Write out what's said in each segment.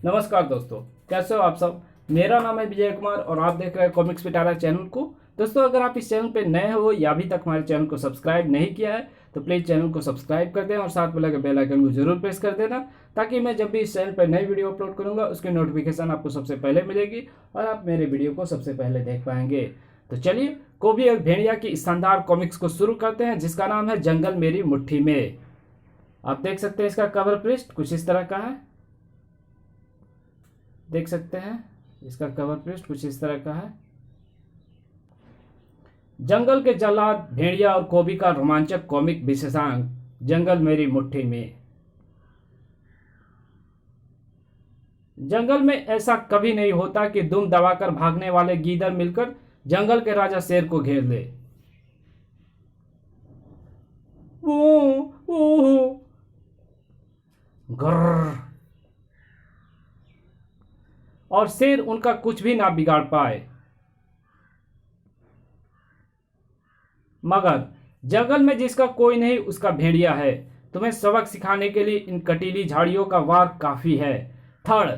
नमस्कार दोस्तों, कैसे हो आप सब। मेरा नाम है विजय कुमार और आप देख रहे हैं कॉमिक्स पिटारा चैनल को। दोस्तों, अगर आप इस चैनल पे नए हो या अभी तक हमारे चैनल को सब्सक्राइब नहीं किया है तो प्लीज़ चैनल को सब्सक्राइब कर दें और साथ में लगे बेल आइकन को जरूर प्रेस कर देना, ताकि मैं जब भी इस चैनल पर नई वीडियो अपलोड करूंगा उसकी नोटिफिकेशन आपको सबसे पहले मिलेगी और आप मेरे वीडियो को सबसे पहले देख पाएंगे। तो चलिए, कोबी और भेड़िया की शानदार कॉमिक्स को शुरू करते हैं, जिसका नाम है जंगल मेरी मुट्ठी में। आप देख सकते हैं इसका कवर पृष्ठ कुछ इस तरह का है। देख सकते हैं इसका कवर पृष्ठ कुछ इस तरह का है। जंगल के जल्लाद भेड़िया और कोबी का रोमांचक कॉमिक विशेषांक जंगल मेरी मुट्ठी में। जंगल में ऐसा कभी नहीं होता कि दुम दबाकर भागने वाले गीदड़ मिलकर जंगल के राजा शेर को घेर ले। ओ ग्रर, और शेर उनका कुछ भी ना बिगाड़ पाए। मगर जंगल में जिसका कोई नहीं उसका भेड़िया है। तुम्हें सबक सिखाने के लिए इन कटीली झाड़ियों का वार काफी है। थड़,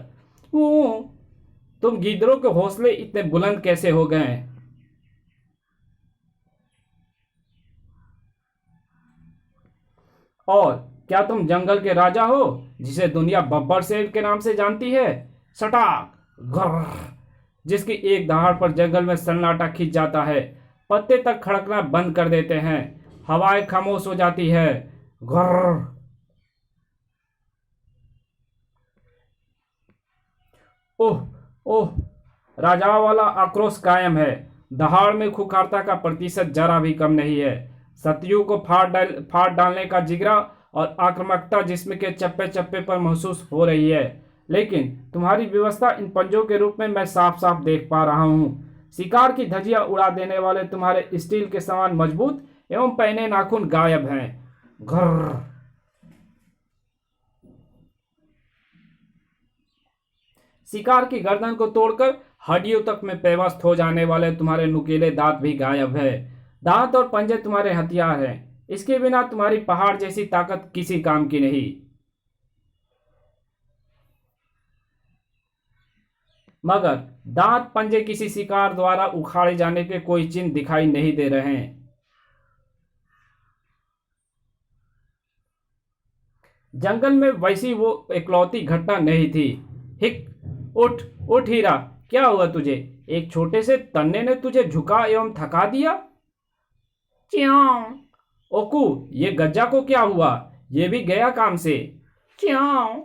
तुम गीदड़ों के हौसले इतने बुलंद कैसे हो गए। और क्या तुम जंगल के राजा हो जिसे दुनिया बब्बर शेर के नाम से जानती है। सटाक घर, जिसकी एक दहाड़ पर जंगल में सन्नाटा खिंच जाता है। पत्ते तक खड़कना बंद कर देते हैं, हवाएं खामोश हो जाती है। घर, ओह ओह, राजाओं वाला आक्रोश कायम है। दहाड़ में खुखारता का प्रतिशत जरा भी कम नहीं है। सतयुग को फाड़ डालने का जिगरा और आक्रामकता जिस्म के चप्पे चप्पे पर महसूस हो रही है। लेकिन तुम्हारी व्यवस्था इन पंजों के रूप में मैं साफ साफ देख पा रहा हूं। शिकार की धजिया उड़ा देने वाले तुम्हारे स्टील के समान मजबूत एवं पहने नाखून गायब हैं। घर, शिकार की गर्दन को तोड़कर हड्डियों तक में पेवस्त हो जाने वाले तुम्हारे नुकीले दांत भी गायब है। दांत और पंजे तुम्हारे हथियार हैं, इसके बिना तुम्हारी पहाड़ जैसी ताकत किसी काम की नहीं। मगर दांत पंजे किसी शिकार द्वारा उखाड़े जाने के कोई चिन्ह दिखाई नहीं दे रहे हैं। जंगल में वैसी वो इकलौती घटना नहीं थी। हिक, उठ उठ हीरा, क्या हुआ तुझे। एक छोटे से तन्ने ने तुझे झुका एवं थका दिया। च्याऊ, ओकू, ये गज्जा को क्या हुआ, ये भी गया काम से। च्याऊ,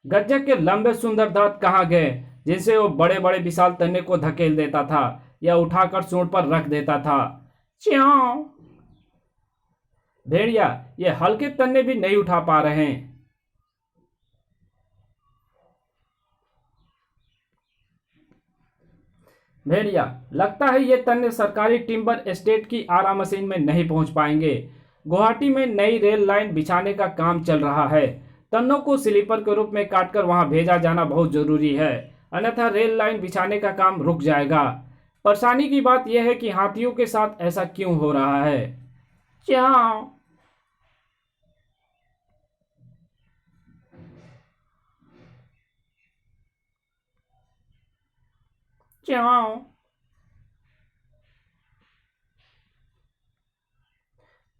गज्जक के लंबे सुंदर दांत कहाँ गए, जिनसे वो बड़े बड़े विशाल तन्ने को धकेल देता था या उठाकर सूंड पर रख देता था। च्याऊ, भेड़िया, ये हल्के तन्ने भी नहीं उठा पा रहे हैं। भेड़िया, लगता है ये तन्ने सरकारी टिम्बर एस्टेट की आरा मशीन में नहीं पहुंच पाएंगे। गुवाहाटी में नई रेल लाइन बिछाने का काम चल रहा है। तन्नों को स्लीपर के रूप में काटकर वहां भेजा जाना बहुत जरूरी है, अन्यथा रेल लाइन बिछाने का काम रुक जाएगा। परेशानी की बात यह है कि हाथियों के साथ ऐसा क्यों हो रहा है। क्या क्या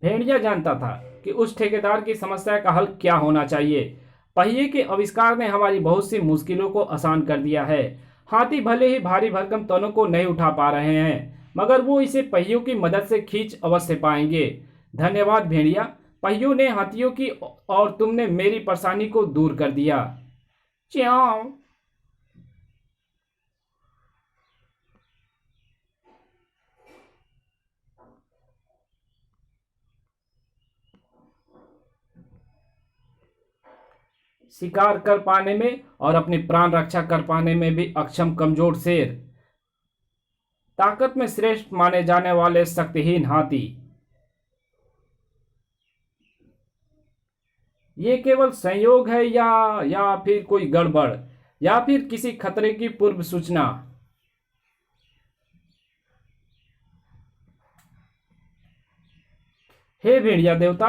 भेड़िया जानता था कि उस ठेकेदार की समस्या का हल क्या होना चाहिए। पहिए के आविष्कार ने हमारी बहुत सी मुश्किलों को आसान कर दिया है। हाथी भले ही भारी भरकम तनों को नहीं उठा पा रहे हैं, मगर वो इसे पहियों की मदद से खींच अवश्य पाएंगे। धन्यवाद भेड़िया, पहियों ने हाथियों की और तुमने मेरी परेशानी को दूर कर दिया। च्याऊ, शिकार कर पाने में और अपनी प्राण रक्षा कर पाने में भी अक्षम कमजोर शेर, ताकत में श्रेष्ठ माने जाने वाले शक्तिहीन हाथी। ये केवल संयोग है या फिर कोई गड़बड़, या फिर किसी खतरे की पूर्व सूचना। हे भेड़िया देवता,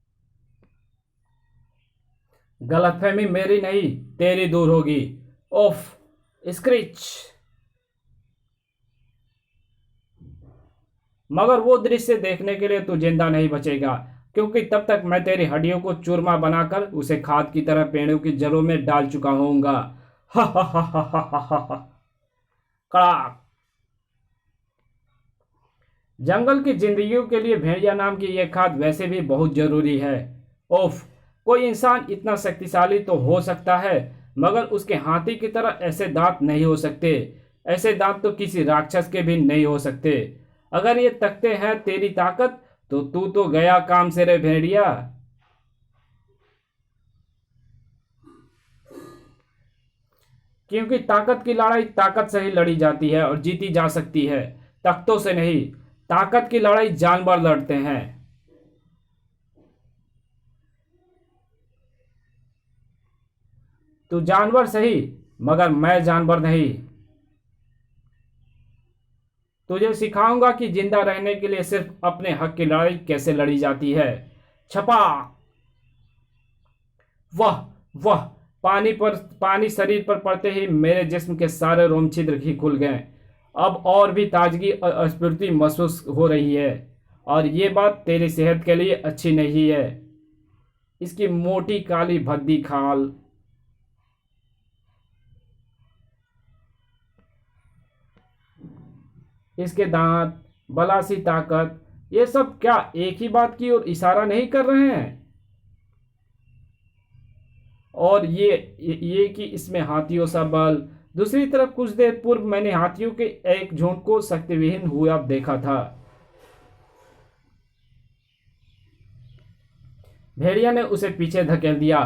गलतफहमी मेरी नहीं तेरी दूर होगी। ओफ स्क्रीच। मगर वो दृश्य देखने के लिए तू जिंदा नहीं बचेगा, क्योंकि तब तक मैं तेरी हड्डियों को चूरमा बनाकर उसे खाद की तरह पेड़ों की जड़ों में डाल चुका होऊंगा। हा हा हा हा हा हा हा हा। कड़ाक। जंगल की जिंदगियों के लिए भेड़िया नाम की यह खाद वैसे भी बहुत जरूरी है। ओफ। कोई इंसान इतना शक्तिशाली तो हो सकता है, मगर उसके हाथी की तरह ऐसे दांत नहीं हो सकते। ऐसे दांत तो किसी राक्षस के भी नहीं हो सकते। अगर ये तकते हैं तेरी ताकत, तो तू तो गया काम से रे भेड़िया। क्योंकि ताकत की लड़ाई ताकत से ही लड़ी जाती है और जीती जा सकती है, तख्तों से नहीं। ताकत की लड़ाई जानवर लड़ते हैं। तू जानवर सही, मगर मैं जानवर नहीं। तुझे सिखाऊंगा कि जिंदा रहने के लिए सिर्फ अपने हक की लड़ाई कैसे लड़ी जाती है। छपा। वाह वाह। पानी शरीर पर पड़ते ही मेरे जिस्म के सारे रोम छिद्र ही खुल गए। अब और भी ताजगी और स्फूर्ति महसूस हो रही है, और ये बात तेरी सेहत के लिए अच्छी नहीं है। इसकी मोटी काली भद्दी खाल, इसके दांत, बलासी ताकत, ये सब क्या एक ही बात की ओर इशारा नहीं कर रहे हैं? और ये कि इसमें हाथियों सा बल। दूसरी तरफ कुछ देर पूर्व मैंने हाथियों के एक झुंड को शक्तिविहीन हुआ देखा था। भेड़िया ने उसे पीछे धकेल दिया।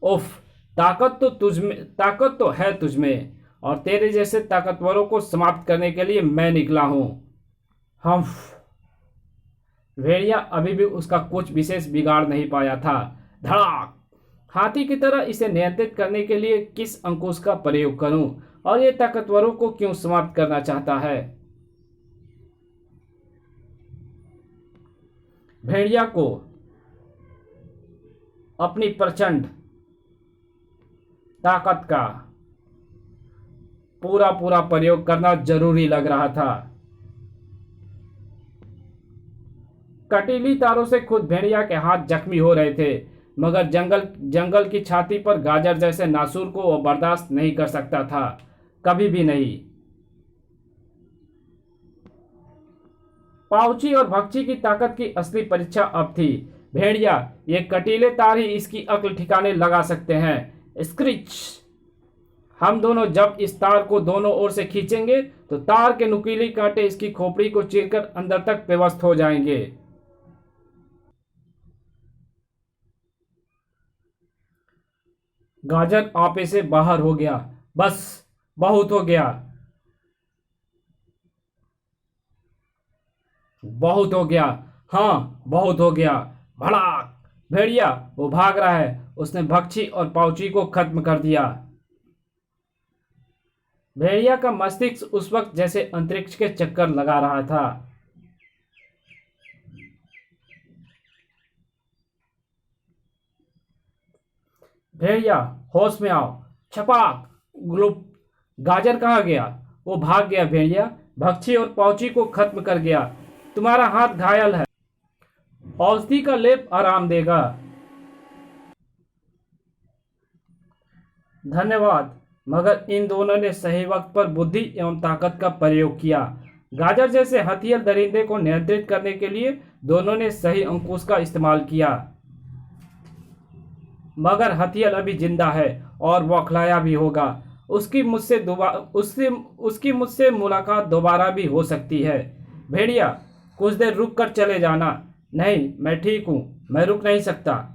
उफ। ताकत तो है तुझ में, और तेरे जैसे ताकतवरों को समाप्त करने के लिए मैं निकला हूं। हम्फ। भेड़िया अभी भी उसका कुछ विशेष बिगाड़ नहीं पाया था। धड़ाक। हाथी की तरह इसे नियंत्रित करने के लिए किस अंकुश का प्रयोग करूं, और ये ताकतवरों को क्यों समाप्त करना चाहता है? भेड़िया को अपनी प्रचंड ताकत का पूरा प्रयोग करना जरूरी लग रहा था। कटीली तारों से खुद भेड़िया के हाथ जख्मी हो रहे थे, मगर जंगल की छाती पर गाजर जैसे नासूर को वो बर्दाश्त नहीं कर सकता था, कभी भी नहीं। पाउची और भक्ची की ताकत की असली परीक्षा अब थी। भेड़िया, ये कटीले तार ही इसकी अक्ल ठिकाने लगा सकते हैं। स्क्रिच। हम दोनों जब इस तार को दोनों ओर से खींचेंगे, तो तार के नुकीले कांटे इसकी खोपड़ी को चीरकर अंदर तक पेवस्त हो जाएंगे। गाजर आपे से बाहर हो गया। बस, बहुत हो गया। बहुत हो गया। हाँ, बहुत हो गया। भड़ाक। भेड़िया, वो भाग रहा है। उसने भक्षी और पाउची को खत्म कर दिया। भेड़िया का मस्तिष्क उस वक्त जैसे अंतरिक्ष के चक्कर लगा रहा था। भेड़िया, होश में आओ। छपाक। ग्लुप। गाजर कहाँ गया? वो भाग गया भेड़िया, भक्षी और पाउची को खत्म कर गया। तुम्हारा हाथ घायल है, औषधि का लेप आराम देगा। धन्यवाद। मगर इन दोनों ने सही वक्त पर बुद्धि एवं ताकत का प्रयोग किया। गाजर जैसे हथियार दरिंदे को नियंत्रित करने के लिए दोनों ने सही अंकुश का इस्तेमाल किया। मगर हथियार अभी जिंदा है और बौखलाया भी होगा। उसकी मुझसे मुलाकात दोबारा भी हो सकती है। भेड़िया, कुछ देर रुक कर चले जाना। नहीं, मैं ठीक हूँ, मैं रुक नहीं सकता।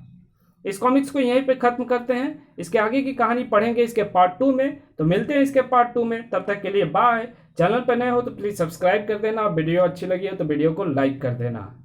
इस कॉमिक्स को यहीं पे ख़त्म करते हैं। इसके आगे की कहानी पढ़ेंगे इसके पार्ट 2 में। तो मिलते हैं इसके पार्ट 2 में। तब तक के लिए बाय। चैनल पर नए हो तो प्लीज़ सब्सक्राइब कर देना। वीडियो अच्छी लगी हो तो वीडियो को लाइक कर देना।